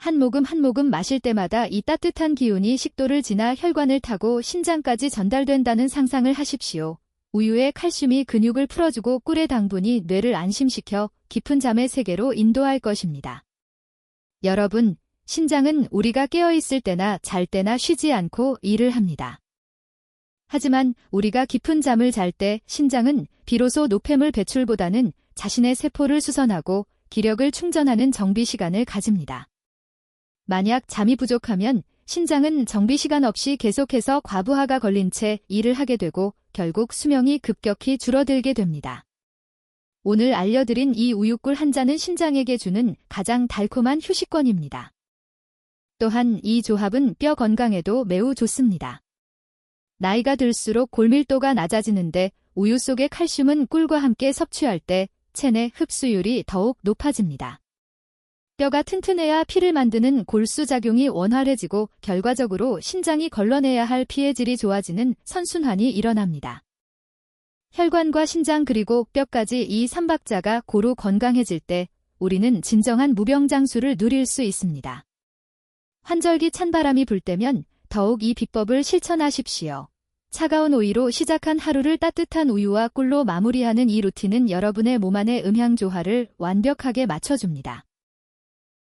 한 모금 한 모금 마실 때마다 이 따뜻한 기운이 식도를 지나 혈관을 타고 신장까지 전달된다는 상상을 하십시오. 우유의 칼슘이 근육을 풀어주고 꿀의 당분이 뇌를 안심시켜 깊은 잠의 세계로 인도할 것입니다. 여러분, 신장은 우리가 깨어있을 때나 잘 때나 쉬지 않고 일을 합니다. 하지만 우리가 깊은 잠을 잘 때 신장은 비로소 노폐물 배출보다는 자신의 세포를 수선하고 기력을 충전하는 정비 시간을 가집니다. 만약 잠이 부족하면 신장은 정비 시간 없이 계속해서 과부하가 걸린 채 일을 하게 되고 결국 수명이 급격히 줄어들게 됩니다. 오늘 알려드린 이 우유꿀 한 잔은 신장에게 주는 가장 달콤한 휴식권입니다. 또한 이 조합은 뼈 건강에도 매우 좋습니다. 나이가 들수록 골밀도가 낮아지는데 우유 속의 칼슘은 꿀과 함께 섭취할 때 체내 흡수율이 더욱 높아집니다. 뼈가 튼튼해야 피를 만드는 골수작용이 원활해지고 결과적으로 신장이 걸러내야 할 피의 질이 좋아지는 선순환이 일어납니다. 혈관과 신장 그리고 뼈까지 이 삼박자가 고루 건강해질 때 우리는 진정한 무병장수를 누릴 수 있습니다. 환절기 찬바람이 불 때면 더욱 이 비법을 실천하십시오. 차가운 오이로 시작한 하루를 따뜻한 우유와 꿀로 마무리하는 이 루틴은 여러분의 몸 안의 음향조화를 완벽하게 맞춰줍니다.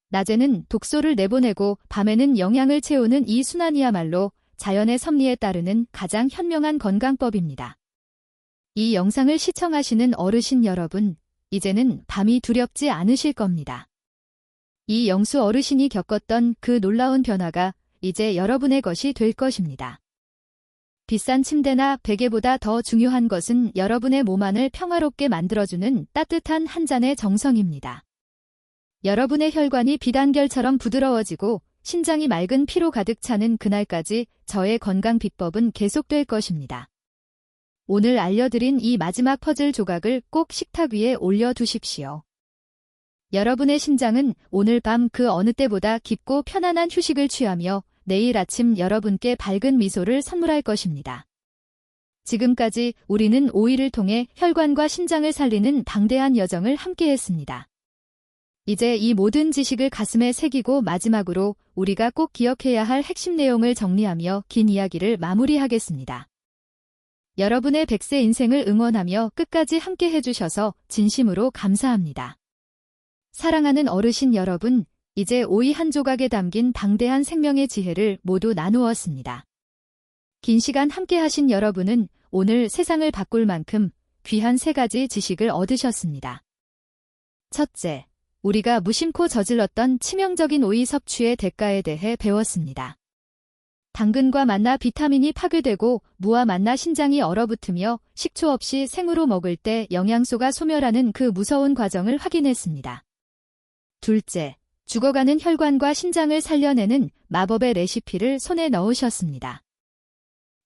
낮에는 독소를 내보내고 밤에는 영양을 채우는 이 순환이야말로 자연의 섭리에 따르는 가장 현명한 건강법입니다. 이 영상을 시청하시는 어르신 여러분, 이제는 밤이 두렵지 않으실 겁니다. 이 영수 어르신이 겪었던 그 놀라운 변화가 이제 여러분의 것이 될 것입니다. 비싼 침대나 베개보다 더 중요한 것은 여러분의 몸 안을 평화롭게 만들어주는 따뜻한 한 잔의 정성입니다. 여러분의 혈관이 비단결처럼 부드러워지고 신장이 맑은 피로 가득 차는 그날까지 저의 건강 비법은 계속될 것입니다. 오늘 알려드린 이 마지막 퍼즐 조각을 꼭 식탁 위에 올려두십시오. 여러분의 심장은 오늘 밤 그 어느 때보다 깊고 편안한 휴식을 취하며 내일 아침 여러분께 밝은 미소를 선물할 것입니다. 지금까지 우리는 오이를 통해 혈관과 신장을 살리는 방대한 여정을 함께했습니다. 이제 이 모든 지식을 가슴에 새기고 마지막으로 우리가 꼭 기억해야 할 핵심 내용을 정리하며 긴 이야기를 마무리하겠습니다. 여러분의 100세 인생을 응원하며 끝까지 함께 해주셔서 진심으로 감사합니다. 사랑하는 어르신 여러분, 이제 오이 한 조각에 담긴 방대한 생명의 지혜를 모두 나누었습니다. 긴 시간 함께 하신 여러분은 오늘 세상을 바꿀 만큼 귀한 3가지 지식을 얻으셨습니다. 첫째, 우리가 무심코 저질렀던 치명적인 오이 섭취의 대가에 대해 배웠습니다. 당근과 만나 비타민이 파괴되고 무와 만나 신장이 얼어붙으며 식초 없이 생으로 먹을 때 영양소가 소멸하는 그 무서운 과정을 확인했습니다. 둘째, 죽어가는 혈관과 신장을 살려내는 마법의 레시피를 손에 넣으셨습니다.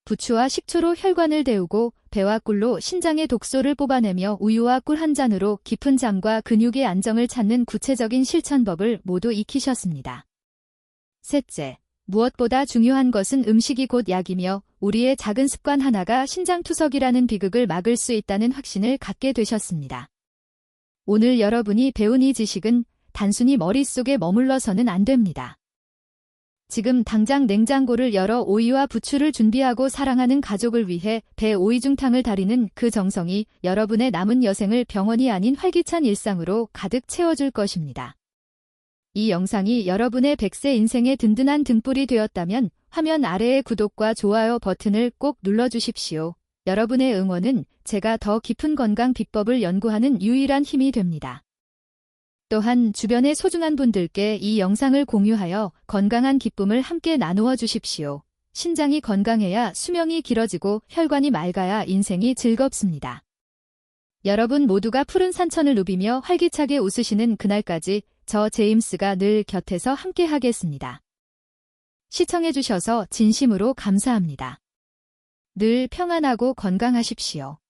부추와 식초로 혈관을 데우고 배와 꿀로 신장의 독소를 뽑아내며 우유와 꿀 한 잔으로 깊은 잠과 근육의 안정을 찾는 구체적인 실천법을 모두 익히셨습니다. 셋째, 무엇보다 중요한 것은 음식이 곧 약이며 우리의 작은 습관 하나가 신장투석이라는 비극을 막을 수 있다는 확신을 갖게 되셨습니다. 오늘 여러분이 배운 이 지식은 단순히 머릿속에 머물러서는 안 됩니다. 지금 당장 냉장고를 열어 오이와 부추를 준비하고 사랑하는 가족을 위해 배 오이중탕을 달이는 그 정성이 여러분의 남은 여생을 병원이 아닌 활기찬 일상으로 가득 채워줄 것입니다. 이 영상이 여러분의 100세 인생의 든든한 등불이 되었다면 화면 아래의 구독과 좋아요 버튼을 꼭 눌러주십시오. 여러분의 응원은 제가 더 깊은 건강 비법을 연구하는 유일한 힘이 됩니다. 또한 주변의 소중한 분들께 이 영상을 공유하여 건강한 기쁨을 함께 나누어 주십시오. 신장이 건강해야 수명이 길어지고 혈관이 맑아야 인생이 즐겁습니다. 여러분 모두가 푸른 산천을 누비며 활기차게 웃으시는 그날까지 저 제임스가 늘 곁에서 함께 하겠습니다. 시청해주셔서 진심으로 감사합니다. 늘 평안하고 건강하십시오.